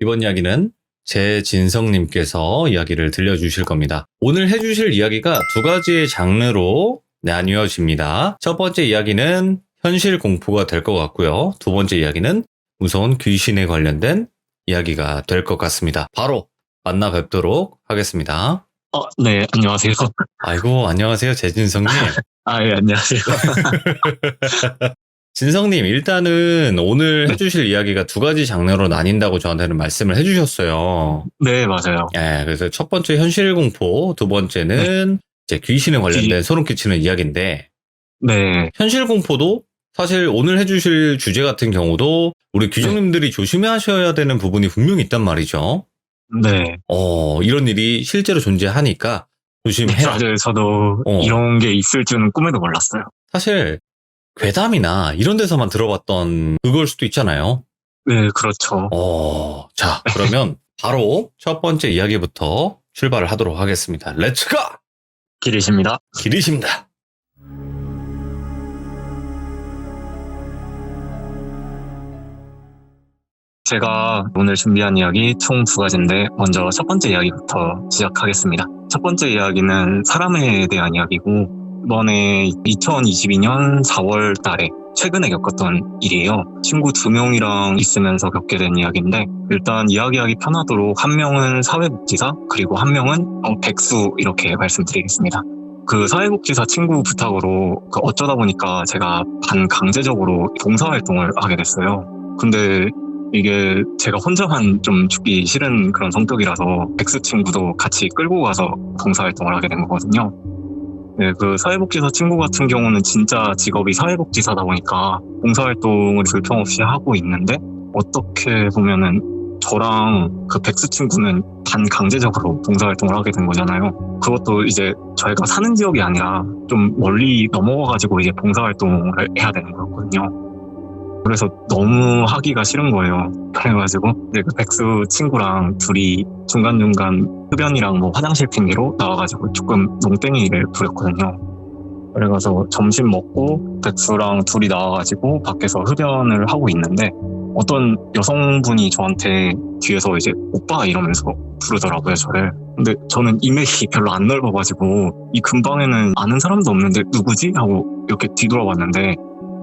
이번 이야기는 제진성님께서 이야기를 들려주실 겁니다. 오늘 해주실 이야기가 두 가지의 장르로 나뉘어집니다. 첫 번째 이야기는 현실 공포가 될 것 같고요. 두 번째 이야기는 무서운 귀신에 관련된 이야기가 될 것 같습니다. 바로 만나 뵙도록 하겠습니다. 네, 안녕하세요. 아이고, 안녕하세요, 제진성님. 예, 안녕하세요. 진성님, 일단은 오늘 해주실 이야기가 두 가지 장르로 나뉜다고 저한테는 말씀을 해주셨어요. 네, 맞아요. 예, 그래서 첫 번째 현실 공포, 두 번째는 이제 귀신에 관련된 소름 끼치는 이야기인데, 네, 현실 공포도 사실 오늘 해주실 주제 같은 경우도 우리 귀족님들이 조심하셔야 되는 부분이 분명히 있단 말이죠. 네. 이런 일이 실제로 존재하니까 조심해라. 맞아요. 저도 이런 게 있을 줄은 꿈에도 몰랐어요. 사실 괴담이나 이런 데서만 들어봤던 그걸 수도 있잖아요. 네, 그렇죠. 자, 그러면 바로 첫 번째 이야기부터 출발을 하도록 하겠습니다. 렛츠고! 기리십니다. 기리십니다. 제가 오늘 준비한 이야기 총 두 가지인데 먼저 첫 번째 이야기부터 시작하겠습니다. 첫 번째 이야기는 사람에 대한 이야기고 이번에 2022년 4월 달에 최근에 겪었던 일이에요. 친구 2명이랑 있으면서 겪게 된 이야기인데 일단 이야기하기 편하도록 한 명은 사회복지사 그리고 한 명은 백수 이렇게 말씀드리겠습니다. 그 사회복지사 친구 부탁으로 어쩌다 보니까 제가 반강제적으로 봉사활동을 하게 됐어요. 근데 이게 제가 혼자만 좀 죽기 싫은 그런 성격이라서 백수 친구도 같이 끌고 가서 봉사활동을 하게 된 거거든요. 네, 그 사회복지사 친구 같은 경우는 진짜 직업이 사회복지사다 보니까 봉사활동을 불평 없이 하고 있는데 어떻게 보면은 저랑 그 백수 친구는 반강제적으로 봉사활동을 하게 된 거잖아요. 그것도 이제 저희가 사는 지역이 아니라 좀 멀리 넘어가가지고 이제 봉사활동을 해야 되는 거였거든요. 그래서 너무 하기가 싫은 거예요. 그래가지고 이제 그 백수 친구랑 둘이 중간중간 흡연이랑 뭐 화장실 핑계로 나와가지고 조금 농땡이를 부렸거든요. 그래가지고 점심 먹고 백수랑 둘이 나와가지고 밖에서 흡연을 하고 있는데 어떤 여성분이 저한테 뒤에서 이제 오빠 이러면서 부르더라고요, 저를. 근데 저는 인맥이 별로 안 넓어가지고 이 근방에는 아는 사람도 없는데 누구지? 하고 이렇게 뒤돌아봤는데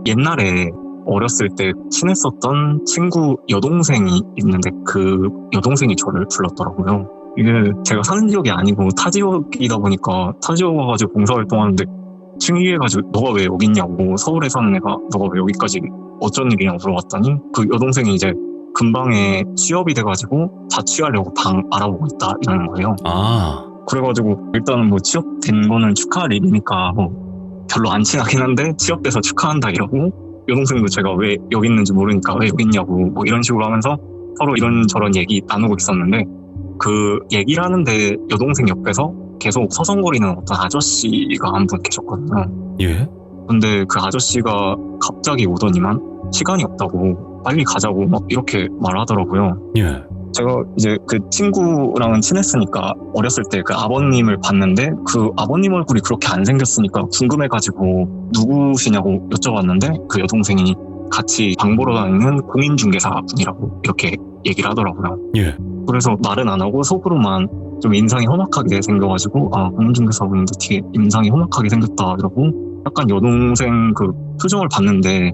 옛날에 어렸을 때 친했었던 친구 여동생이 있는데 그 여동생이 저를 불렀더라고요. 이게 제가 사는 지역이 아니고 타 지역이다 보니까 타 지역 와가지고 봉사활동하는데 칭의해가지고 너가 왜 여기 있냐고 서울에 사는 애가 너가 왜 여기까지 어쩐 일이냐고 물어봤더니 그 여동생이 이제 근방에 취업이 돼가지고 자취하려고 방 알아보고 있다 이러는 거예요. 그래가지고 일단은 뭐 취업된 거는 축하할 일이니까 뭐 별로 안 친하긴 한데 취업돼서 축하한다 이러고 여동생도 제가 왜 여기 있는지 모르니까 왜 여기 있냐고 뭐 이런 식으로 하면서 서로 이런저런 얘기 나누고 있었는데 그 얘기를 하는데 여동생 옆에서 계속 서성거리는 어떤 아저씨가 한 분 계셨거든요. 예? 근데 그 아저씨가 갑자기 오더니만 시간이 없다고 빨리 가자고 막 이렇게 말하더라고요. 예. 제가 이제 그 친구랑은 친했으니까 어렸을 때 그 아버님을 봤는데 그 아버님 얼굴이 그렇게 안 생겼으니까 궁금해가지고 누구시냐고 여쭤봤는데 그 여동생이 같이 방 보러 다니는 공인중개사 분이라고 이렇게 얘기를 하더라고요. 예. 그래서 말은 안 하고 속으로만 좀 인상이 험악하게 생겨가지고 공인중개사 분인데 되게 인상이 험악하게 생겼다 이러고 약간 여동생 그 표정을 봤는데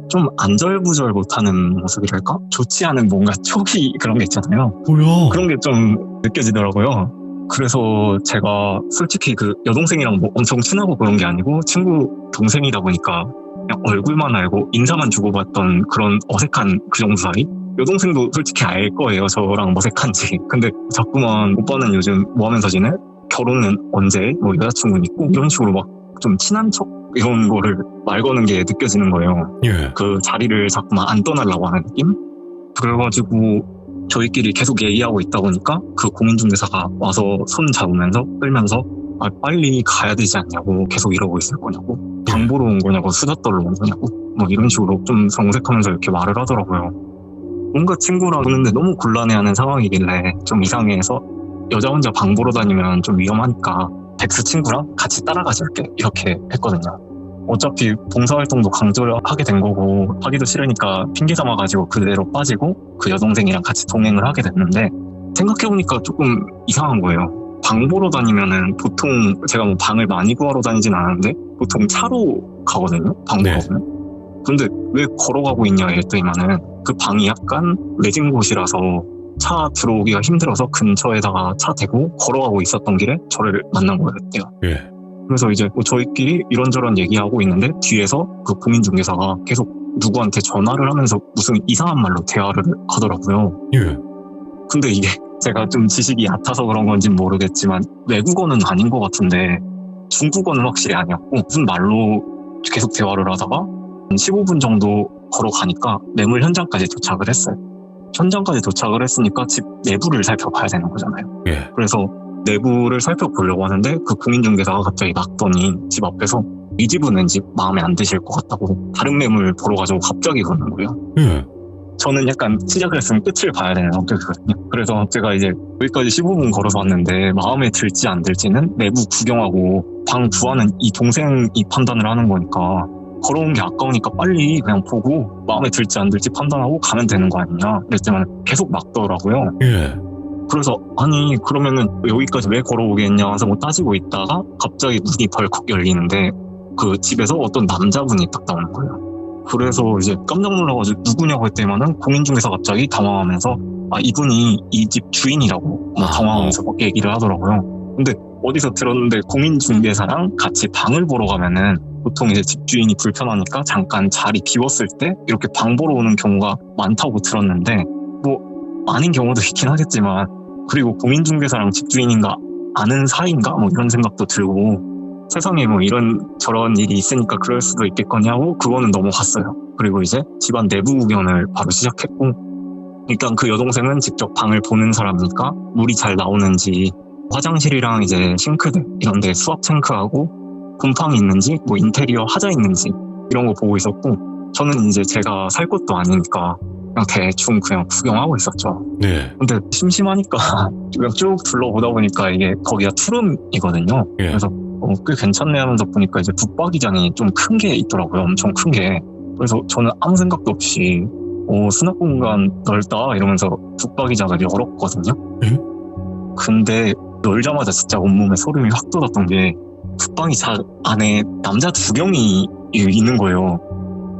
좀 안절부절 못하는 모습이랄까? 좋지 않은 뭔가 촉이 그런 게 있잖아요. 뭐야? 그런 게 좀 느껴지더라고요. 그래서 제가 솔직히 그 여동생이랑 뭐 엄청 친하고 그런 게 아니고 친구 동생이다 보니까 그냥 얼굴만 알고 인사만 주고받던 그런 어색한 그 정도 사이? 여동생도 솔직히 알 거예요. 저랑 어색한지. 근데 자꾸만 오빠는 요즘 뭐 하면서 지내? 결혼은 언제? 뭐 여자친구는 있고? 이런 식으로 막 좀 친한 척? 이런 거를 말 거는 게 느껴지는 거예요. 예. 그 자리를 자꾸만 안 떠나려고 하는 느낌? 그래가지고 저희끼리 계속 얘기하고 있다 보니까 그 공인중개사가 와서 손 잡으면서 끌면서 빨리 가야 되지 않냐고 계속 이러고 있을 거냐고 방 보러 온 거냐고 수다 떨러 온 거냐고 뭐 이런 식으로 좀 정색하면서 이렇게 말을 하더라고요. 뭔가 친구랑 보는데 너무 곤란해하는 상황이길래 좀 이상해서 여자 혼자 방 보러 다니면 좀 위험하니까 백수 친구랑 같이 따라가줄게 이렇게 했거든요. 어차피 봉사활동도 강제로 하게 된 거고 하기도 싫으니까 핑계 삼아가지고 그대로 빠지고 그 여동생이랑 같이 동행을 하게 됐는데 생각해보니까 조금 이상한 거예요. 방 보러 다니면은 보통 제가 뭐 방을 많이 구하러 다니진 않았는데 보통 차로 가거든요. 방 네. 보러는. 근데 왜 걸어가고 있냐 했더니만은 그 방이 약간 외진 곳이라서 차 들어오기가 힘들어서 근처에다가 차 대고 걸어가고 있었던 길에 저를 만난 거였대요. 예. 그래서 이제 뭐 저희끼리 이런저런 얘기하고 있는데 뒤에서 그 공인중개사가 계속 누구한테 전화를 하면서 무슨 이상한 말로 대화를 하더라고요. 예. 근데 이게 제가 좀 지식이 얕아서 그런 건지 모르겠지만 외국어는 아닌 것 같은데 중국어는 확실히 아니었고 무슨 말로 계속 대화를 하다가 한 15분 정도 걸어가니까 매물 현장까지 도착을 했어요. 현장까지 도착을 했으니까 집 내부를 살펴봐야 되는 거잖아요. 예. 그래서 내부를 살펴보려고 하는데 그 공인중개사가 갑자기 막더니 집 앞에서 이 집은 왠지 마음에 안 드실 것 같다고 다른 매물 보러 가자고 갑자기 그러는 거예요. 예. 저는 약간 시작을 했으면 끝을 봐야 되는 성격이거든요. 그래서 제가 이제 여기까지 15분 걸어서 왔는데 마음에 들지 안 들지는 내부 구경하고 방 구하는 이 동생이 판단을 하는 거니까 걸어온 게 아까우니까 빨리 그냥 보고 마음에 들지 안 들지 판단하고 가면 되는 거 아니냐 그랬지만 계속 막더라고요. 예. 그래서 아니 그러면은 여기까지 왜 걸어오겠냐 해서 뭐 따지고 있다가 갑자기 문이 벌컥 열리는데 그 집에서 어떤 남자분이 딱 나오는 거예요. 그래서 이제 깜짝 놀라가지고 누구냐고 했더니만은 공인중개사 갑자기 당황하면서 아 이분이 이 집 주인이라고 막 당황하면서 막 얘기를 하더라고요. 근데 어디서 들었는데 공인중개사랑 같이 방을 보러 가면은 보통 이제 집주인이 불편하니까 잠깐 자리 비웠을 때 이렇게 방 보러 오는 경우가 많다고 들었는데 뭐 아닌 경우도 있긴 하겠지만 그리고 공인중개사랑 집주인인가 아는 사이인가 뭐 이런 생각도 들고 세상에 뭐 이런 저런 일이 있으니까 그럴 수도 있겠거니 하고 그거는 넘어갔어요. 그리고 이제 집안 내부 구경을 바로 시작했고 일단 그 여동생은 직접 방을 보는 사람이니까 물이 잘 나오는지 화장실이랑 이제 싱크대 이런 데 수압 탱크하고 곰팡이 있는지 뭐 인테리어 하자 있는지 이런 거 보고 있었고 저는 이제 제가 살 것도 아니니까 그냥 대충 그냥 구경하고 있었죠. 네. 근데 심심하니까 그냥 쭉 둘러보다 보니까 이게 거기가 투룸이거든요. 예. 그래서 꽤 괜찮네 하면서 보니까 이제 붙박이장이 좀 큰 게 있더라고요. 엄청 큰 게. 그래서 저는 아무 생각도 없이 수납 공간 넓다 이러면서 붙박이장을 열었거든요. 근데 열자마자 진짜 온몸에 소름이 확 돋았던 게 붙박이장 안에 남자 2명이 있는 거예요.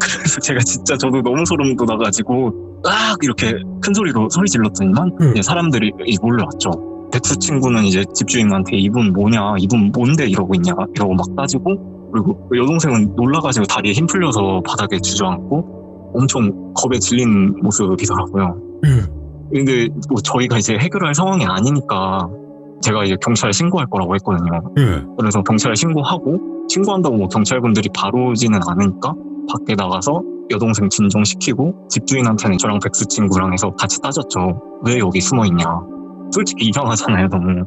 그래서 제가 진짜 저도 너무 소름 돋아가지고 악 이렇게 큰 소리로 소리 질렀더니만 이제 사람들이 몰려왔죠. 백수 친구는 이제 집주인한테 이분 뭐냐, 이분 뭔데 이러고 있냐 이러고 막 따지고 그리고 여동생은 놀라가지고 다리에 힘 풀려서 바닥에 주저앉고 엄청 겁에 질린 모습이더라고요. 근데 뭐 저희가 이제 해결할 상황이 아니니까 제가 이제 경찰에 신고할 거라고 했거든요. 그래서 경찰에 신고한다고 뭐 경찰분들이 바로 오지는 않으니까 밖에 나가서 여동생 진정시키고 집주인한테는 저랑 백수 친구랑 해서 같이 따졌죠. 왜 여기 숨어있냐. 솔직히 이상하잖아요, 너무.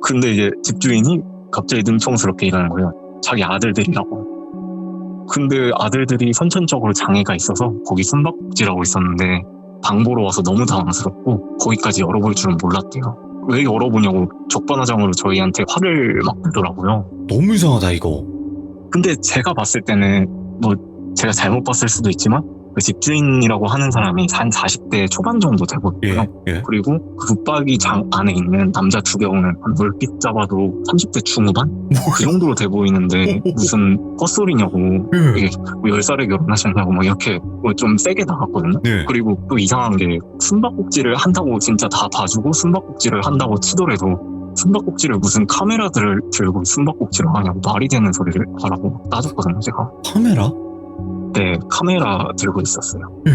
근데 이제 집주인이 갑자기 능청스럽게 이러는 거예요. 자기 아들들이라고. 근데 아들들이 선천적으로 장애가 있어서 거기 숨바꼭질하고 있었는데 방 보러 와서 너무 당황스럽고 거기까지 열어볼 줄은 몰랐대요. 왜 열어보냐고 적반하장으로 저희한테 화를 막 내더라고요. 너무 이상하다 이거. 근데 제가 봤을 때는 뭐 제가 잘못 봤을 수도 있지만 그 집주인이라고 하는 사람이 한 40대 초반 정도 돼 보이고요. 예. 그리고 그 붙박이장 안에 있는 남자 2명은 한 물빛 잡아도 30대 중후반? 그 정도로 돼 보이는데 무슨 헛소리냐고 이게 뭐 10살에 결혼하셨냐고 막 이렇게 뭐 좀 세게 나갔거든요. 네. 그리고 또 이상한 게 숨바꼭질을 한다고 진짜 다 봐주고 숨바꼭질을 한다고 치더라도 숨바꼭질을 무슨 카메라들을 들고 숨바꼭질을 하냐고 말이 되는 소리를 하라고 따졌거든요, 제가. 카메라? 네, 카메라 들고 있었어요. 예.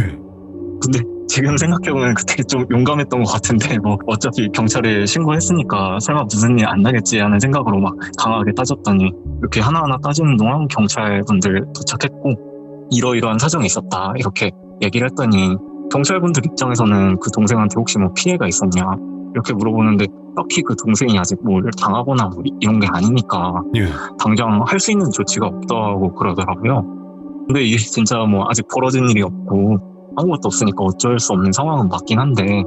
근데 지금 생각해보면 그때 좀 용감했던 것 같은데 뭐 어차피 경찰에 신고했으니까 설마 무슨 일 안 나겠지 하는 생각으로 막 강하게 따졌더니 이렇게 하나하나 따지는 동안 경찰분들 도착했고 이러이러한 사정이 있었다 이렇게 얘기를 했더니 경찰분들 입장에서는 그 동생한테 혹시 뭐 피해가 있었냐 이렇게 물어보는데 딱히 그 동생이 아직 뭘 당하거나 뭐 이런 게 아니니까 예. 당장 할 수 있는 조치가 없다고 그러더라고요. 근데 이게 진짜 뭐 아직 벌어진 일이 없고 아무것도 없으니까 어쩔 수 없는 상황은 맞긴 한데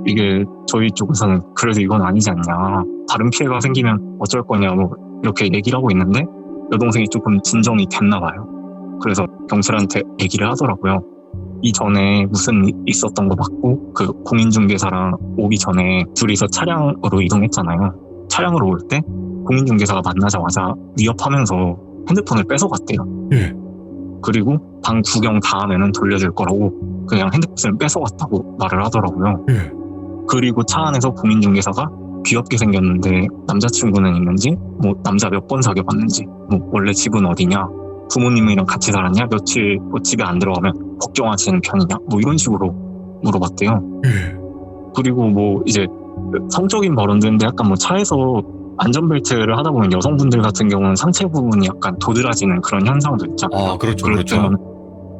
이게 저희 쪽에서는 그래도 이건 아니지 않냐. 다른 피해가 생기면 어쩔 거냐 뭐 이렇게 얘기를 하고 있는데 여동생이 조금 진정이 됐나 봐요. 그래서 경찰한테 얘기를 하더라고요. 이전에 무슨 일 있었던 거 맞고 그 공인중개사랑 오기 전에 둘이서 차량으로 이동했잖아요. 차량으로 올 때 공인중개사가 만나자마자 위협하면서 핸드폰을 뺏어갔대요. 예. 그리고 방 구경 다음에는 돌려줄 거라고 그냥 핸드폰을 뺏어갔다고 말을 하더라고요. 예. 그리고 차 안에서 공인중개사가 귀엽게 생겼는데 남자친구는 있는지, 뭐 남자 몇 번 사귀어봤는지, 뭐 원래 집은 어디냐, 부모님이랑 같이 살았냐, 며칠 뭐 집에 안 들어가면 걱정하시는 편이냐, 뭐 이런 식으로 물어봤대요. 예. 그리고 뭐 이제 성적인 발언들인데 약간 뭐 차에서 안전벨트를 하다 보면 여성분들 같은 경우는 상체 부분이 약간 도드라지는 그런 현상도 있잖아요. 아, 그렇죠, 그럴 그렇죠. 때는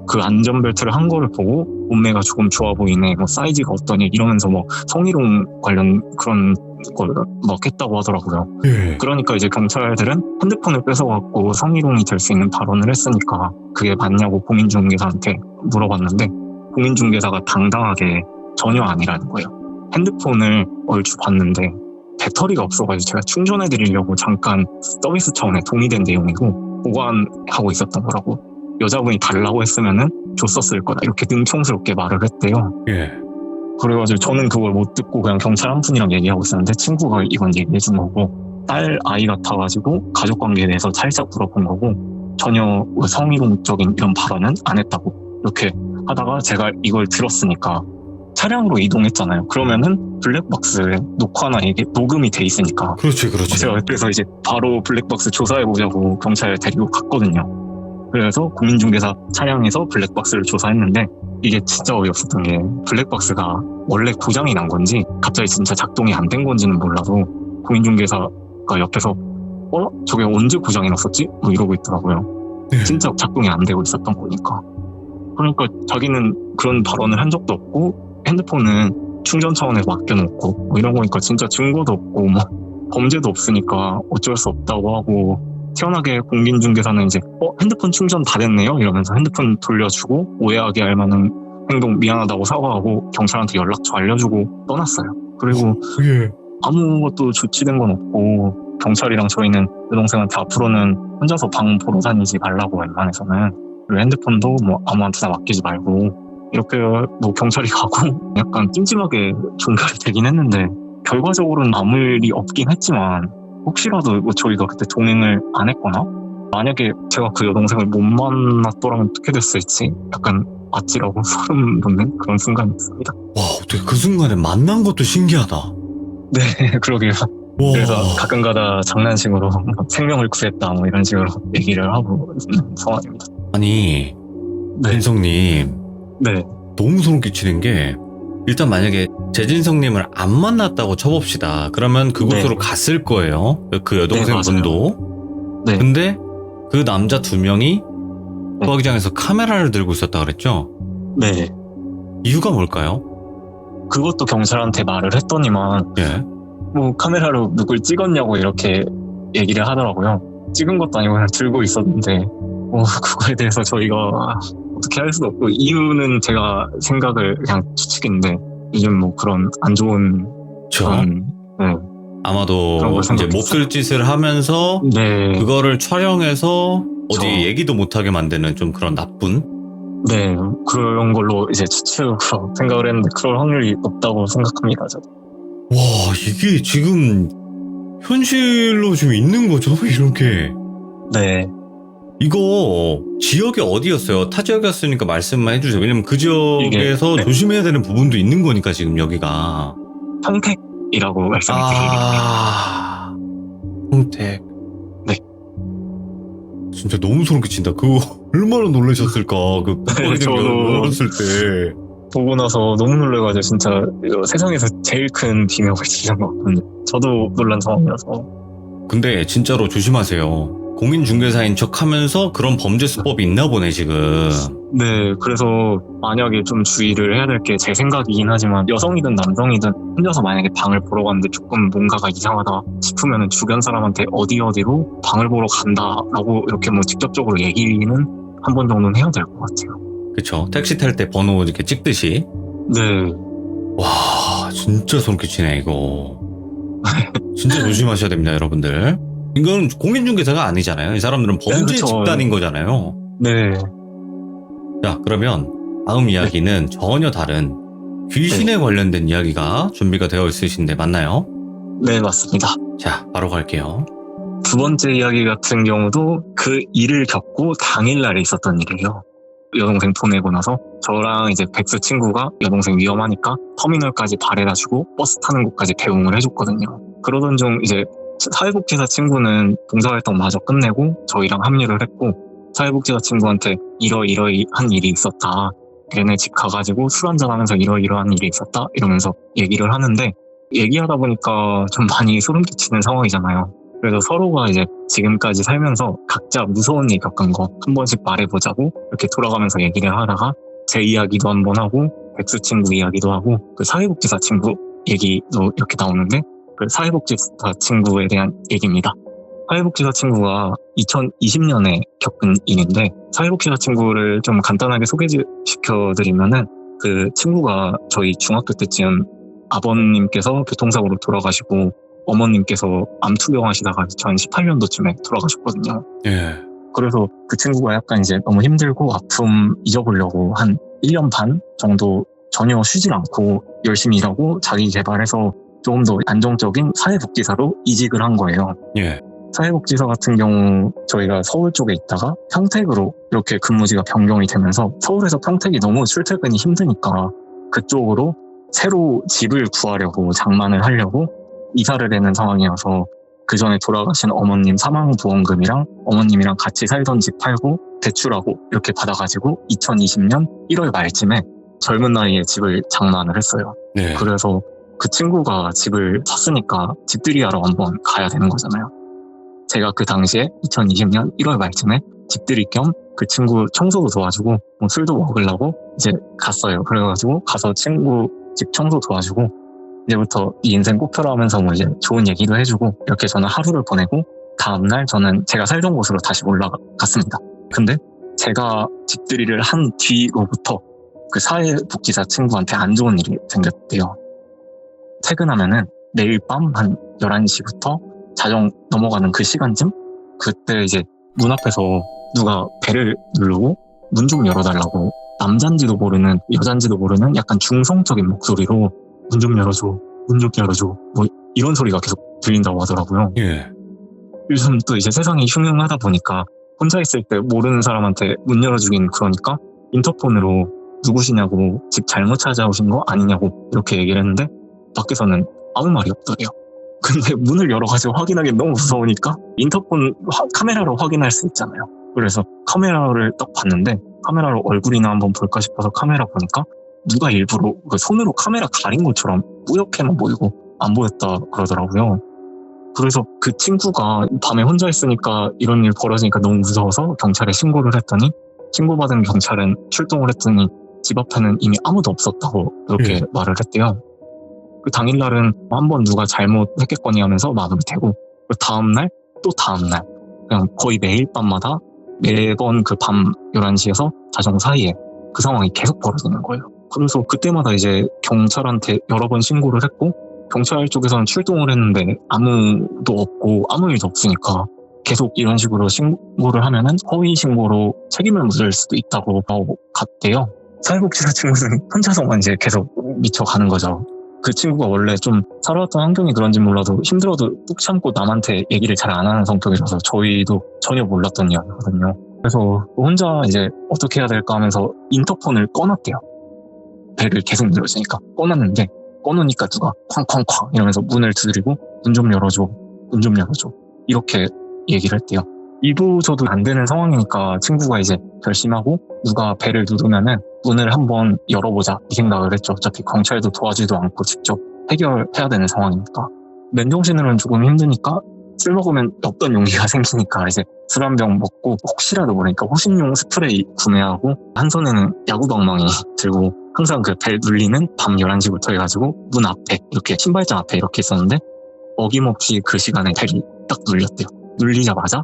그 안전벨트를 한 거를 보고 몸매가 조금 좋아 보이네, 뭐 사이즈가 어떠니 이러면서 뭐 성희롱 관련 그런 걸 막 했다고 하더라고요. 예. 그러니까 이제 경찰들은 핸드폰을 뺏어갖고 성희롱이 될 수 있는 발언을 했으니까 그게 맞냐고 공인중개사한테 물어봤는데 공인중개사가 당당하게 전혀 아니라는 거예요. 핸드폰을 얼추 봤는데 배터리가 없어가지고 제가 충전해드리려고 잠깐 서비스 차원에 동의된 내용이고 보관하고 있었던 거라고, 여자분이 달라고 했으면은 줬었을 거다 이렇게 능청스럽게 말을 했대요. 예. 그래가지고 저는 그걸 못 듣고 그냥 경찰 한 분이랑 얘기하고 있었는데 친구가 이건 얘기해준 거고, 딸 아이 같아가지고 가족관계에 대해서 살짝 물어본 거고 전혀 성희롱적인 이런 발언은 안 했다고 이렇게 하다가 제가 이걸 들었으니까 차량으로 이동했잖아요. 그러면은 블랙박스에 녹화나 이게 녹음이 돼 있으니까 그렇지, 그렇지. 제가 그래서 이제 바로 블랙박스 조사해보자고 경찰에 데리고 갔거든요. 그래서 공인중개사 차량에서 블랙박스를 조사했는데 이게 진짜 어이없었던 게 블랙박스가 원래 고장이 난 건지 갑자기 진짜 작동이 안 된 건지는 몰라도 공인중개사가 옆에서 저게 언제 고장이 났었지? 뭐 이러고 있더라고요. 네. 진짜 작동이 안 되고 있었던 거니까. 그러니까 자기는 그런 발언을 한 적도 없고 핸드폰은 충전 차원에서 맡겨놓고 뭐 이런 거니까 진짜 증거도 없고 뭐 범죄도 없으니까 어쩔 수 없다고 하고, 태연하게 공인중개사는 이제 핸드폰 충전 다 됐네요 이러면서 핸드폰 돌려주고 오해하게 할 만한 행동 미안하다고 사과하고 경찰한테 연락처 알려주고 떠났어요. 그리고 예. 아무것도 조치된 건 없고 경찰이랑 저희는 여동생한테 앞으로는 혼자서 방 보러 다니지 말라고 웬만해서는, 그리고 핸드폰도 뭐 아무한테나 맡기지 말고 이렇게 뭐 경찰이 가고 약간 찜찜하게 종결이 되긴 했는데 결과적으로는 아무 일이 없긴 했지만 혹시라도 뭐 저희가 그때 동행을 안 했거나 만약에 제가 그 여동생을 못 만났더라면 어떻게 됐을지 약간 아찔하고 소름 돋는 그런 순간이었습니다. 와, 어떻게 그 순간에 만난 것도 신기하다. 네, 그러게요. 와. 그래서 가끔가다 장난식으로 뭐 생명을 구했다 뭐 이런 식으로 얘기를 하고 있는 상황입니다. 아니, 네, 진성님, 네, 너무 소름 끼치는 게, 일단 만약에 재진성님을 안 만났다고 쳐봅시다. 그러면 그곳으로 네. 갔을 거예요. 그 여동생분도. 네. 근데 그 남자 두 명이 네. 소화기장에서 카메라를 들고 있었다 그랬죠? 네. 이유가 뭘까요? 그것도 경찰한테 말을 했더니만 예. 뭐 카메라로 누굴 찍었냐고 이렇게 얘기를 하더라고요. 찍은 것도 아니고 그냥 들고 있었는데 뭐 그거에 대해서 저희가 어떻게 할 수도 없고, 이유는 제가 생각을 그냥 추측인데 요즘 뭐 그런 안 좋은 저 그런 아마도 그런 걸 이제 생각했어요. 몹쓸 짓을 하면서 네, 그거를 촬영해서 어디 저- 얘기도 못하게 만드는 좀 그런 나쁜? 네, 그런 걸로 이제 추측으로 생각을 했는데 그럴 확률이 높다고 생각합니다. 저도. 와, 이게 지금 현실로 지금 있는 거죠? 이렇게. 네, 이거 지역이 어디였어요? 타 지역이었으니까 말씀만 해주세요. 왜냐면 그 지역에서 네. 조심해야 되는 부분도 있는 거니까 지금 여기가. 평택이라고 말씀을 드립니다. 평택. 네. 진짜 너무 소름 끼친다. 그거 얼마나 놀라셨을까. 그 저도. 어렸을 때. 보고 나서 너무 놀라가지고 진짜 세상에서 제일 큰 비명을 지른 것 같은데 저도 놀란 상황이라서. 근데 진짜로 조심하세요. 공인중개사인 척 하면서 그런 범죄 수법이 있나 보네, 지금. 네, 그래서 만약에 좀 주의를 해야 될 게 제 생각이긴 하지만 여성이든 남성이든 혼자서 만약에 방을 보러 갔는데 조금 뭔가가 이상하다 싶으면 주변 사람한테 어디로 방을 보러 간다라고 이렇게 뭐 직접적으로 얘기는 한 번 정도는 해야 될 것 같아요. 그쵸. 택시 탈 때 번호 이렇게 찍듯이. 네, 와, 진짜 소름 끼치네, 이거. 진짜 조심하셔야 됩니다, 여러분들. 이건 공인중개사가 아니잖아요. 이 사람들은 범죄 그쵸. 집단인 거잖아요. 네. 자, 그러면 다음 이야기는 전혀 다른 귀신에 관련된 이야기가 준비가 되어 있으신데 맞나요? 네, 맞습니다. 자, 바로 갈게요. 두 번째 이야기 같은 경우도 그 일을 겪고 당일날에 있었던 일이에요. 여동생 보내고 나서 저랑 이제 백수 친구가 여동생 위험하니까 터미널까지 발해다주고 버스 타는 곳까지 배웅을 해줬거든요. 그러던 중 이제 사회복지사 친구는 봉사활동 마저 끝내고 저희랑 합류를 했고, 사회복지사 친구한테 이러이러한 일이 있었다, 걔네 집 가가지고 술 한잔하면서 이러이러한 일이 있었다 이러면서 얘기를 하는데, 얘기하다 보니까 좀 많이 소름 끼치는 상황이잖아요. 그래서 서로가 이제 지금까지 살면서 각자 무서운 일 겪은 거 한 번씩 말해보자고 이렇게 돌아가면서 얘기를 하다가 제 이야기도 한번 하고 백수 친구 이야기도 하고 그 사회복지사 친구 얘기도 이렇게 나오는데, 그 사회복지사 친구에 대한 얘기입니다. 사회복지사 친구가 2020년에 겪은 일인데, 사회복지사 친구를 좀 간단하게 소개시켜드리면은, 그 친구가 저희 중학교 때쯤 아버님께서 교통사고로 돌아가시고 어머님께서 암투병 하시다가 2018년도쯤에 돌아가셨거든요. 예. 그래서 그 친구가 약간 이제 너무 힘들고 아픔 잊어보려고 한 1년 반 정도 전혀 쉬질 않고 열심히 일하고 자기 개발해서 조금 더 안정적인 사회복지사로 이직을 한 거예요. 예. 사회복지사 같은 경우 저희가 서울 쪽에 있다가 평택으로 이렇게 근무지가 변경이 되면서 서울에서 평택이 너무 출퇴근이 힘드니까 그쪽으로 새로 집을 구하려고 장만을 하려고 이사를 되는 상황이어서, 그 전에 돌아가신 어머님 사망보험금이랑 어머님이랑 같이 살던 집 팔고 대출하고 이렇게 받아가지고 2020년 1월 말쯤에 젊은 나이에 집을 장만을 했어요. 네. 그래서 그 친구가 집을 샀으니까 집들이 하러 한번 가야 되는 거잖아요. 제가 그 당시에 2020년 1월 말쯤에 집들이 겸 그 친구 청소도 도와주고 뭐 술도 먹으려고 이제 갔어요. 그래가지고 가서 친구 집 청소 도와주고 이제부터 이 인생 꽃펴라 하면서 뭐 이제 좋은 얘기도 해주고 이렇게 저는 하루를 보내고, 다음날 저는 제가 살던 곳으로 다시 올라갔습니다. 근데 제가 집들이를 한 뒤로부터 그 사회복지사 친구한테 안 좋은 일이 생겼대요. 퇴근하면은 매일 밤 한 11시부터 자정 넘어가는 그 시간쯤, 그때 이제 문 앞에서 누가 벨을 누르고 문 좀 열어달라고, 남잔지도 모르는 여잔지도 모르는 약간 중성적인 목소리로 문 좀 열어줘, 문 좀 열어줘, 뭐 이런 소리가 계속 들린다고 하더라고요. 예. 요즘 또 이제 세상이 흉흉하다 보니까 혼자 있을 때 모르는 사람한테 문 열어주긴 그러니까 인터폰으로 누구시냐고, 집 잘못 찾아오신 거 아니냐고 이렇게 얘기를 했는데 밖에서는 아무 말이 없더래요. 근데 문을 열어가지고 확인하기 너무 무서우니까 인터폰 카메라로 확인할 수 있잖아요. 그래서 카메라를 딱 봤는데, 카메라로 얼굴이나 한번 볼까 싶어서 카메라 보니까 누가 일부러 그 손으로 카메라 가린 것처럼 뿌옇게만 보이고 안 보였다 그러더라고요. 그래서 그 친구가 밤에 혼자 있으니까 이런 일 벌어지니까 너무 무서워서 경찰에 신고를 했더니, 신고받은 경찰은 출동을 했더니 집 앞에는 이미 아무도 없었다고 그렇게 말을 했대요. 그 당일날은 한번 누가 잘못했겠거니 하면서 마무리되고, 그 다음날 또 다음날 그냥 거의 매일 밤마다 매번 그 밤 11시에서 자정 사이에 그 상황이 계속 벌어지는 거예요. 그래서 그때마다 이제 경찰한테 여러 번 신고를 했고, 경찰 쪽에서는 출동을 했는데 아무도 없고 아무 일도 없으니까 계속 이런 식으로 신고를 하면은 허위 신고로 책임을 묻을 수도 있다고 갔대요. 사회복지사 친구는 혼자서만 이제 계속 미쳐가는 거죠. 그 친구가 원래 좀 살아왔던 환경이 그런지 몰라도 힘들어도 꾹 참고 남한테 얘기를 잘 안 하는 성격이라서 저희도 전혀 몰랐던 이야기거든요. 그래서 혼자 이제 어떻게 해야 될까 하면서 인터폰을 꺼놨대요. 벨을 계속 눌러주니까 꺼놨는데, 꺼놓으니까 누가 쾅쾅쾅 이러면서 문을 두드리고 문 좀 열어줘, 문 좀 열어줘 이렇게 얘기를 했대요. 이도저도 안 되는 상황이니까 친구가 이제 결심하고 누가 벨을 누르면은 문을 한번 열어보자 이 생각을 했죠. 어차피 경찰도 도와주지도 않고 직접 해결해야 되는 상황이니까. 맨정신으로는 조금 힘드니까 술 먹으면 없던 용기가 생기니까 이제 술 한 병 먹고 혹시라도 모르니까 호신용 스프레이 구매하고, 한 손에는 야구방망이 들고 항상 그 벨 눌리는 밤 11시부터 해가지고 문 앞에 이렇게 신발장 앞에 이렇게 있었는데, 어김없이 그 시간에 벨이 딱 눌렸대요. 눌리자마자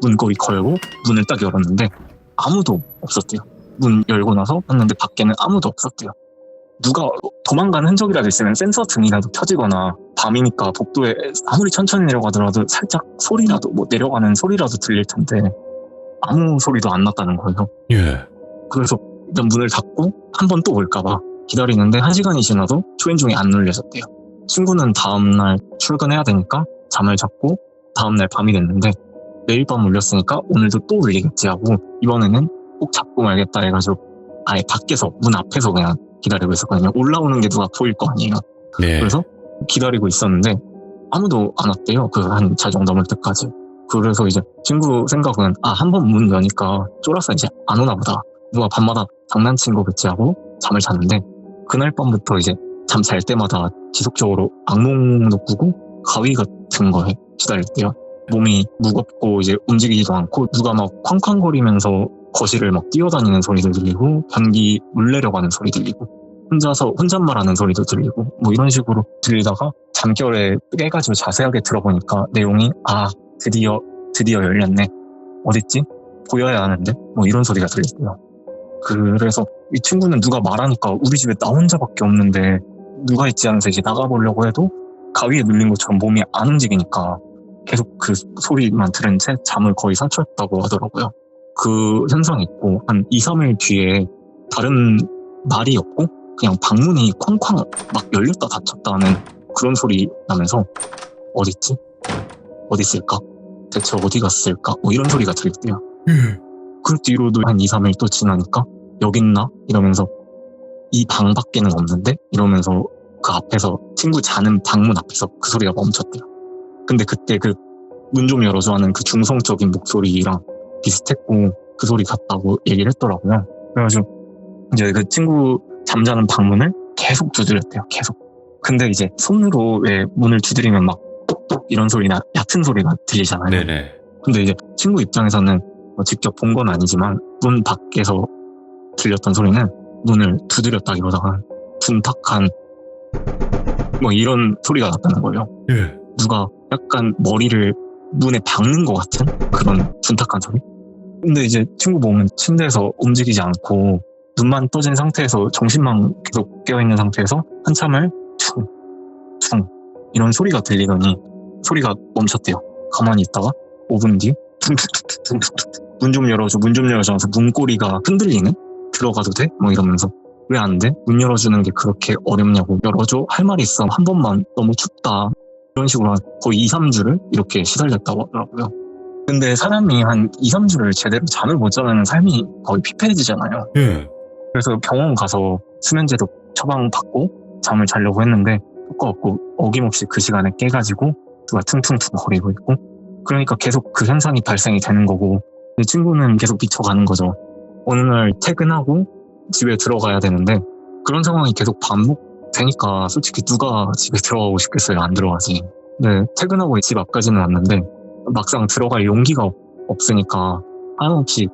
문고리 걸고 문을 딱 열었는데 아무도 없었대요. 문 열고 나서 봤는데 밖에는 아무도 없었대요. 누가 도망가는 흔적이라도 있으면 센서 등이라도 켜지거나 밤이니까 복도에 아무리 천천히 내려가더라도 살짝 소리라도 뭐 내려가는 소리라도 들릴 텐데 아무 소리도 안 났다는 거예요. 예. 그래서 일단 문을 닫고 한 번 또 올까봐 기다리는데 1시간이 지나도 초인종이 안 눌려졌대요. 친구는 다음날 출근해야 되니까 잠을 잤고 다음날 밤이 됐는데 매일 밤 울렸으니까 오늘도 또 울리겠지 하고 이번에는 꼭 잡고 말겠다 해가지고 아예 밖에서 문 앞에서 그냥 기다리고 있었거든요. 올라오는 게 누가 보일 거 아니에요. 네. 그래서 기다리고 있었는데 아무도 안 왔대요. 그 한 자정 넘을 때까지. 그래서 이제 친구 생각은 한 번 문 여니까 쫄아서 이제 안 오나 보다. 누가 밤마다 장난친 거겠지 하고 잠을 잤는데 그날 밤부터 이제 잠 잘 때마다 지속적으로 악몽도 꾸고 가위 같은 거에 시달렸대요. 몸이 무겁고 이제 움직이지도 않고 누가 막 쾅쾅거리면서 거실을 막 뛰어다니는 소리도 들리고 변기 물 내려가는 소리 들리고 혼자서 혼잣말하는 소리도 들리고 뭐 이런 식으로 들리다가 잠결에 깨가지고 자세하게 들어보니까 내용이 드디어 열렸네. 어딨지? 보여야 하는데 뭐 이런 소리가 들렸고요. 그래서 이 친구는 누가 말하니까 우리 집에 나 혼자밖에 없는데 누가 있지 않아서 이제 나가보려고 해도 가위에 눌린 것처럼 몸이 안 움직이니까 계속 그 소리만 들은 채 잠을 거의 설쳤다고 하더라고요. 그 현상이 있고 한 2, 3일 뒤에 다른 말이 없고 그냥 방문이 쾅쾅 막 열렸다 닫혔다 하는 그런 소리 나면서 어딨지? 어디 있을까? 대체 어디 갔을까? 뭐 이런 소리가 들렸대요. 그 뒤로도 한 2, 3일 또 지나니까 여기 있나? 이러면서 이 방 밖에는 없는데? 이러면서 그 앞에서 친구 자는 방문 앞에서 그 소리가 멈췄대요. 근데 그때 그 문 좀 열어줘 하는 그 중성적인 목소리랑 비슷했고 그 소리 같다고 얘기를 했더라고요. 그래가지고 이제 그 친구 잠자는 방문을 계속 두드렸대요. 계속. 근데 이제 손으로 왜 문을 두드리면 막 똑똑 이런 소리나 얕은 소리가 들리잖아요. 네네. 근데 이제 친구 입장에서는 직접 본 건 아니지만 문 밖에서 들렸던 소리는 문을 두드렸다기보다는 둔탁한 뭐 이런 소리가 났다는 거예요. 예. 누가 약간 머리를 문에 박는 것 같은 그런 둔탁한 소리? 근데 이제 친구 몸은 침대에서 움직이지 않고 눈만 떠진 상태에서 정신만 계속 깨어있는 상태에서 한참을 퉁퉁 이런 소리가 들리더니 소리가 멈췄대요. 가만히 있다가 5분 뒤 퉁퉁퉁퉁퉁 문 좀 열어줘 하면서 문고리가 흔들리는? 들어가도 돼? 뭐 이러면서 왜 안 돼? 문 열어주는 게 그렇게 어렵냐고. 열어줘? 할 말이 있어. 한 번만. 너무 춥다. 이런 식으로 거의 2, 3주를 이렇게 시달렸다고 하더라고요. 근데 사람이 한 2, 3주를 제대로 잠을 못 자면 삶이 거의 피폐해지잖아요. 예. 그래서 병원 가서 수면제도 처방받고 잠을 자려고 했는데 효과없고 어김없이 그 시간에 깨가지고 누가 퉁퉁퉁 거리고 있고 그러니까 계속 그 현상이 발생이 되는 거고 내 친구는 계속 미쳐가는 거죠. 어느 날 퇴근하고 집에 들어가야 되는데 그런 상황이 계속 반복되니까 솔직히 누가 집에 들어가고 싶겠어요. 안 들어가지. 네, 퇴근하고 집 앞까지는 왔는데 막상 들어갈 용기가 없으니까 하염없이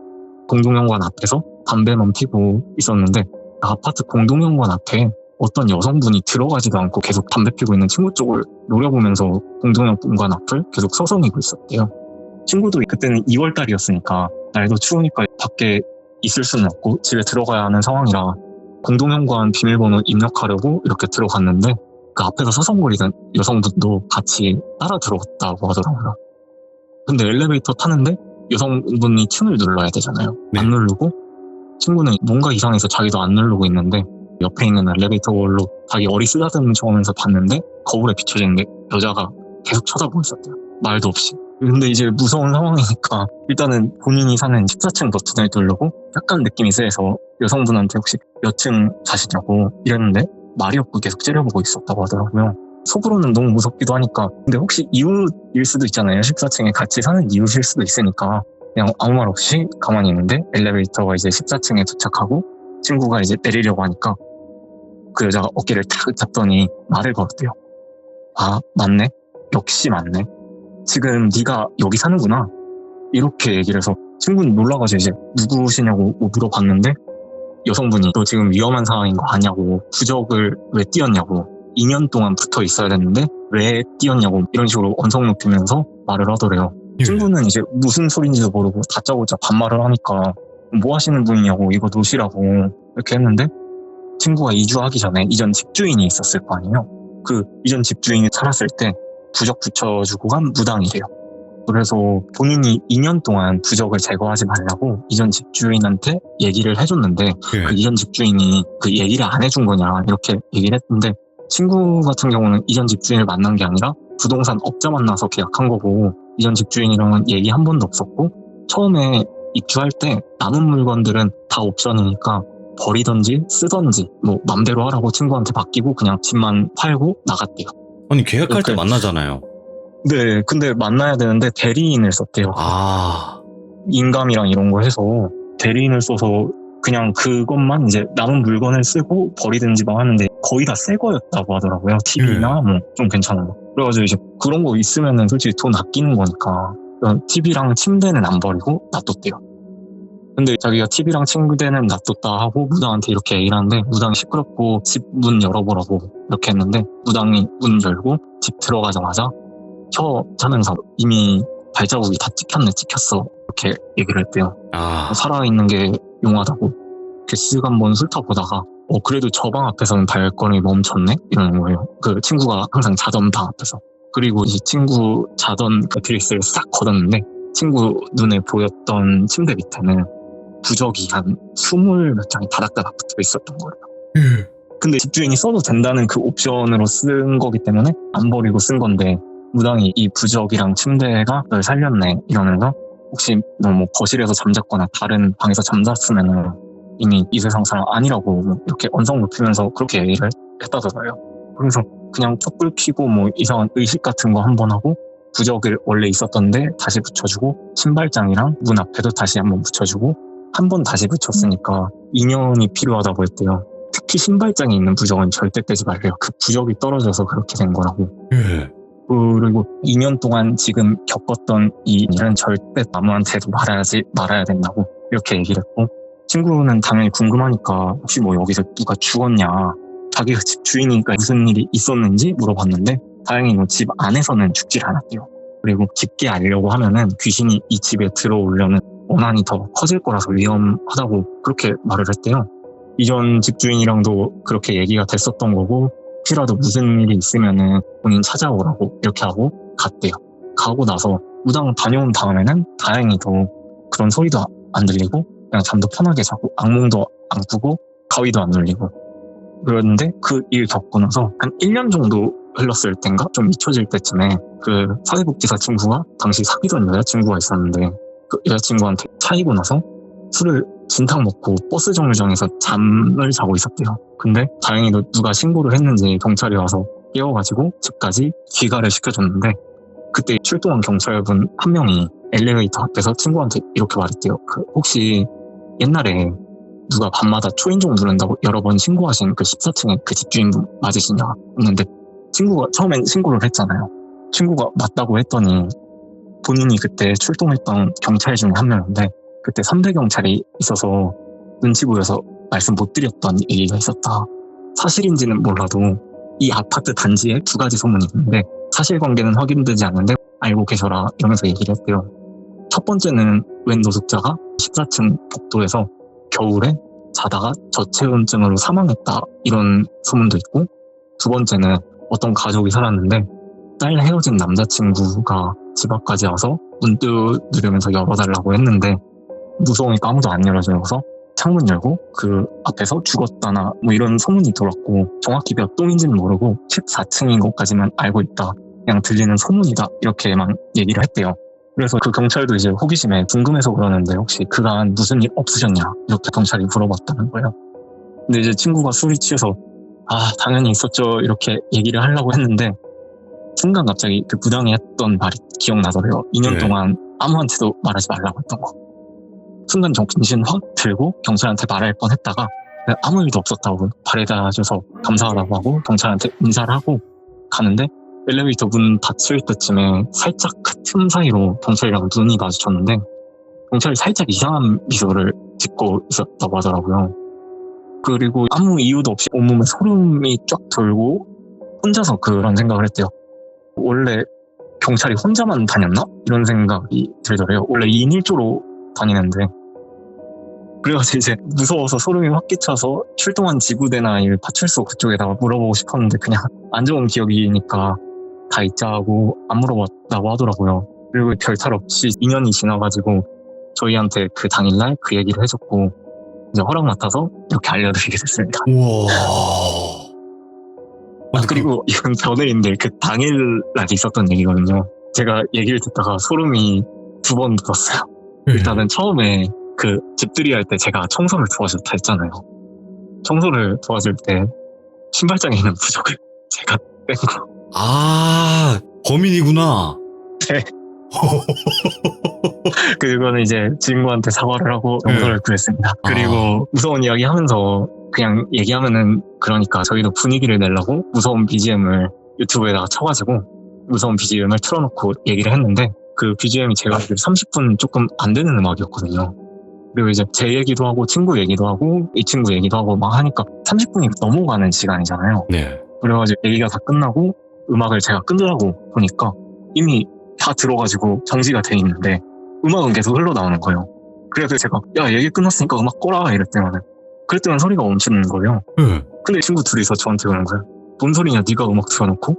공동현관 앞에서 담배만 피고 있었는데 아파트 공동현관 앞에 어떤 여성분이 들어가지도 않고 계속 담배 피고 있는 친구 쪽을 노려보면서 공동현관 앞을 계속 서성이고 있었대요. 친구도 그때는 2월달이었으니까 날도 추우니까 밖에 있을 수는 없고 집에 들어가야 하는 상황이라 공동현관 비밀번호 입력하려고 이렇게 들어갔는데 그 앞에서 서성거리던 여성분도 같이 따라 들어갔다고 하더라고요. 근데 엘리베이터 타는데 여성분이 층을 눌러야 되잖아요. 네. 안 누르고 친구는 뭔가 이상해서 자기도 안 누르고 있는데 옆에 있는 엘리베이터 거울로 자기 머리 쓰다듬는 척하면서 봤는데 거울에 비춰지는 게 여자가 계속 쳐다보고 있었대요. 말도 없이. 근데 이제 무서운 상황이니까 일단은 본인이 사는 14층 버튼을 누르고 약간 느낌이 세서 여성분한테 혹시 몇 층 사시냐고 이랬는데 말이 없고 계속 째려보고 있었다고 하더라고요. 속으로는 너무 무섭기도 하니까 근데 혹시 이웃일 수도 있잖아요. 14층에 같이 사는 이웃일 수도 있으니까 그냥 아무 말 없이 가만히 있는데 엘리베이터가 이제 14층에 도착하고 친구가 이제 내리려고 하니까 그 여자가 어깨를 탁 잡더니 말을 걸었대요. 아, 맞네. 역시 맞네. 지금 네가 여기 사는구나. 이렇게 얘기를 해서 친구는 놀라가지고 이제 누구시냐고 물어봤는데 여성분이 너 지금 위험한 상황인 거 아냐고 부적을 왜 띄었냐고 2년 동안 붙어 있어야 됐는데 왜 띄었냐고 이런 식으로 언성 높이면서 말을 하더래요. 예. 친구는 이제 무슨 소린지도 모르고 다짜고짜 반말을 하니까 뭐 하시는 분이냐고 이거 놓으시라고 이렇게 했는데 친구가 이주하기 전에 이전 집주인이 있었을 거 아니에요. 그 이전 집주인이 살았을 때 부적 붙여주고 간 무당이래요. 그래서 본인이 2년 동안 부적을 제거하지 말라고 이전 집주인한테 얘기를 해줬는데 예. 그 이전 집주인이 그 얘기를 안 해준 거냐 이렇게 얘기를 했는데, 친구 같은 경우는 이전 집주인을 만난 게 아니라 부동산 업자 만나서 계약한 거고, 이전 집주인이랑은 얘기 한 번도 없었고, 처음에 입주할 때 남은 물건들은 다 옵션이니까 버리던지 쓰던지 뭐 맘대로 하라고 친구한테 맡기고 그냥 집만 팔고 나갔대요. 아니 계약할 때 그렇게- 만나잖아요. 네, 근데 만나야 되는데 대리인을 썼대요. 아, 인감이랑 이런 거 해서 대리인을 써서 그냥 그것만 이제 남은 물건을 쓰고 버리든지 막 하는데 거의 다 새 거였다고 하더라고요. TV나 뭐 좀 괜찮은 거. 그래가지고 이제 그런 거 있으면은 솔직히 돈 아끼는 거니까 TV랑 침대는 안 버리고 놔뒀대요. 근데 자기가 TV랑 침대는 놔뒀다 하고 무당한테 이렇게 얘기를 하는데, 무당이 시끄럽고 집 문 열어보라고 이렇게 했는데, 무당이 문 열고 집 들어가자마자 혀 차면서 이미 발자국이 다 찍혔어 이렇게 얘기를 했대요. 아, 살아있는 게 용하다고. 이렇게 쓱 한번 훑어보다가 그래도 저 방 앞에서는 발걸음이 멈췄네? 이러는 거예요. 그 친구가 항상 자던 방 앞에서. 그리고 이제 친구 자던 그 드레스를 싹 걷었는데, 친구 눈에 보였던 침대 밑에는 부적이 한 20몇 장이 다닥다닥 붙어 있었던 거예요. 근데 집주인이 써도 된다는 그 옵션으로 쓴 거기 때문에 안 버리고 쓴 건데, 무당이 이 부적이랑 침대가 널 살렸네 이러면서, 혹시 너 뭐 거실에서 잠잤거나 다른 방에서 잠잤으면 이미 이 세상 사람 아니라고 이렇게 언성 높이면서 그렇게 얘기를 했다더라고요. 그래서 그냥 촛불 켜고 뭐 이상한 의식 같은 거 한 번 하고, 부적을 원래 있었던데 다시 붙여주고, 신발장이랑 문 앞에도 다시 한번 붙여주고, 한 번 다시 붙였으니까 2년이 필요하다고 했대요. 특히 신발장에 있는 부적은 절대 떼지 말래요. 그 부적이 떨어져서 그렇게 된 거라고. 예. 그리고 2년 동안 지금 겪었던 이 일은 절대 남한테도 말아야 된다고 이렇게 얘기를 했고, 친구는 당연히 궁금하니까 혹시 뭐 여기서 누가 죽었냐, 자기가 집 주인이니까 무슨 일이 있었는지 물어봤는데, 다행히 뭐 집 안에서는 죽질 않았대요. 그리고 깊게 알려고 하면은 귀신이 이 집에 들어오려는 원한이 더 커질 거라서 위험하다고 그렇게 말을 했대요. 이전 집주인이랑도 그렇게 얘기가 됐었던 거고, 혹시라도 무슨 일이 있으면은 본인 찾아오라고 이렇게 하고 갔대요. 가고 나서 무당 다녀온 다음에는 다행히도 그런 소리도 안 들리고 그냥 잠도 편하게 자고 악몽도 안 꾸고 가위도 안 눌리고. 그런데 그 일 겪고 나서 한 1년 정도 흘렀을 땐가 좀 잊혀질 때쯤에 그 사회복지사 친구가 당시 사귀던 여자친구가 있었는데, 그 여자친구한테 차이고 나서 술을 진탕 먹고 버스 정류장에서 잠을 자고 있었대요. 근데 다행히도 누가 신고를 했는지 경찰이 와서 깨워가지고 집까지 귀가를 시켜줬는데, 그때 출동한 경찰분 한 명이 엘리베이터 앞에서 친구한테 이렇게 말했대요. 혹시 옛날에 누가 밤마다 초인종 누른다고 여러 번 신고하신 그 14층에 그 집주인분 맞으시냐 했는데, 친구가 처음엔 신고를 했잖아요. 친구가 맞다고 했더니 본인이 그때 출동했던 경찰 중에 한 명인데, 그때 3대 경찰이 있어서 눈치 보여서 말씀 못 드렸던 얘기가 있었다. 사실인지는 몰라도 이 아파트 단지에 2가지 소문이 있는데, 사실관계는 확인되지 않는데 알고 계셔라 이러면서 얘기를 했대요. 첫 번째는 웬 노숙자가 14층 복도에서 겨울에 자다가 저체온증으로 사망했다 이런 소문도 있고, 두 번째는 어떤 가족이 살았는데 딸 헤어진 남자친구가 집 앞까지 와서 문 두드리면서 열어달라고 했는데 무서우니까 아무도 안 열어줘서 창문 열고 그 앞에서 죽었다나 뭐 이런 소문이 돌았고, 정확히 몇 동인지는 모르고 14층인 것까지만 알고 있다, 그냥 들리는 소문이다 이렇게만 얘기를 했대요. 그래서 그 경찰도 이제 호기심에 궁금해서 그러는데, 혹시 그간 무슨 일 없으셨냐 이렇게 경찰이 물어봤다는 거예요. 근데 이제 친구가 술이 취해서 당연히 있었죠 이렇게 얘기를 하려고 했는데, 순간 갑자기 그 무당이 했던 말이 기억나더래요. 2년 네. 동안 아무한테도 말하지 말라고 했던 거. 순간 정신 확 들고 경찰한테 말할 뻔했다가 아무 일도 없었다고 바래다줘서 감사하다고 하고 경찰한테 인사를 하고 가는데, 엘리베이터 문 닫힐 때쯤에 살짝 그 틈 사이로 경찰이랑 눈이 마주쳤는데, 경찰이 살짝 이상한 미소를 짓고 있었다고 하더라고요. 그리고 아무 이유도 없이 온몸에 소름이 쫙 돌고 혼자서 그런 생각을 했대요. 원래 경찰이 혼자만 다녔나? 이런 생각이 들더래요. 원래 2인 1조로 다니는데 그래가지고 이제 무서워서 소름이 확 끼쳐서 출동한 지구대나 이 파출소 그쪽에다가 물어보고 싶었는데 그냥 안 좋은 기억이니까 다 잊자고 안 물어봤다고 하더라고요. 그리고 별탈 없이 2년이 지나가지고 저희한테 그 당일날 그 얘기를 해줬고 이제 허락 맡아서 이렇게 알려드리게 됐습니다. 우와. 그리고 이건 전에인데 그 당일날 있었던 얘기거든요. 제가 얘기를 듣다가 소름이 2번 돋았어요. 일단은 처음에 그 집들이 할 때 제가 청소를 도와줬다 했잖아요. 청소를 도와줄 때 신발장에 있는 부적을 제가 뺀 거. 아, 범인이구나. 네. 그거는 이제 친구한테 사과를 하고 용서를 구했습니다. 그리고 무서운 이야기 하면서 그냥 얘기하면은 그러니까 저희도 분위기를 내려고 무서운 BGM을 유튜브에다가 쳐가지고 무서운 BGM을 틀어놓고 얘기를 했는데 그 BGM이 제가 알기로 30분 조금 안 되는 음악이었거든요. 그리고 이제 제 얘기도 하고 친구 얘기도 하고 이 친구 얘기도 하고 막 하니까 30분이 넘어가는 시간이잖아요. 네. 그래가지고 얘기가 다 끝나고 음악을 제가 끄려고 보니까 이미 다 들어가지고 정지가 돼 있는데 음악은 계속 흘러나오는 거예요. 그래서 제가 야 얘기 끝났으니까 음악 꺼라 이랬더니 그랬더니 소리가 멈추는 거예요. 근데 친구 둘이서 저한테 그러는 거예요. 뭔 소리냐 네가 음악 틀어놓고?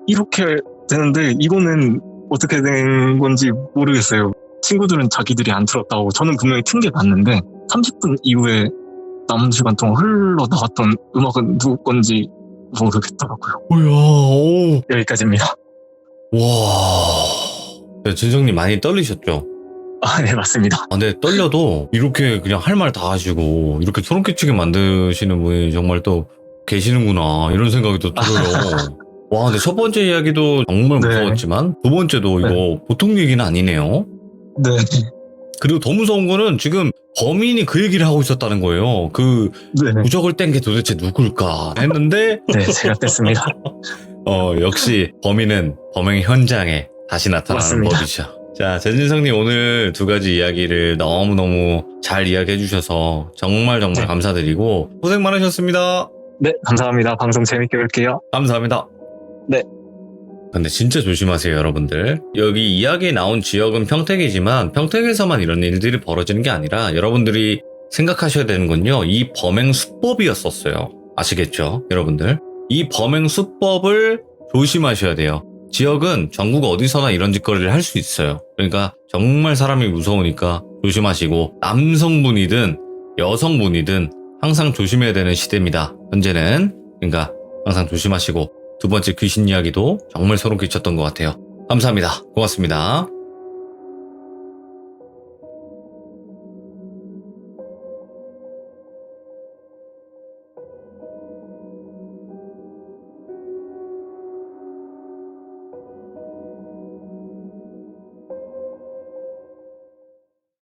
이렇게 되는데 이거는 어떻게 된 건지 모르겠어요. 친구들은 자기들이 안 틀었다고 저는 분명히 튼 게 맞는데 30분 이후에 남은 시간 동안 흘러나갔던 음악은 누구 건지 모르겠더라고요. 뭐야, 오. 여기까지입니다. 와. 네, 진성님 많이 떨리셨죠? 아, 네, 맞습니다. 아, 근데 떨려도 이렇게 그냥 할 말 다 하시고 이렇게 소름 끼치게 만드시는 분이 정말 또 계시는구나 이런 생각이 또 들어요. 와, 근데 첫 번째 이야기도 정말 네. 무서웠지만 두 번째도 이거 보통 얘기는 아니네요. 네. 그리고 더 무서운 거는 지금 범인이 그 얘기를 하고 있었다는 거예요. 그 네. 부적을 뗀 게 도대체 누굴까 했는데 네, 제가 뺐습니다. 역시 범인은 범행 현장에 다시 나타나는 맞습니다. 법이죠. 자, 전진성님 오늘 두 가지 이야기를 너무너무 잘 이야기해 주셔서 정말 네. 감사드리고 고생 많으셨습니다. 네, 감사합니다. 방송 재밌게 볼게요. 감사합니다. 네. 근데 진짜 조심하세요, 여러분들. 여기 이야기에 나온 지역은 평택이지만 평택에서만 이런 일들이 벌어지는 게 아니라 여러분들이 생각하셔야 되는 건요. 이 범행 수법이었었어요. 아시겠죠, 여러분들? 이 범행 수법을 조심하셔야 돼요. 지역은 전국 어디서나 이런 짓거리를 할 수 있어요. 그러니까 정말 사람이 무서우니까 조심하시고 남성분이든 여성분이든 항상 조심해야 되는 시대입니다. 현재는. 그러니까 항상 조심하시고 두 번째 귀신 이야기도 정말 소름 끼쳤던 것 같아요. 감사합니다. 고맙습니다.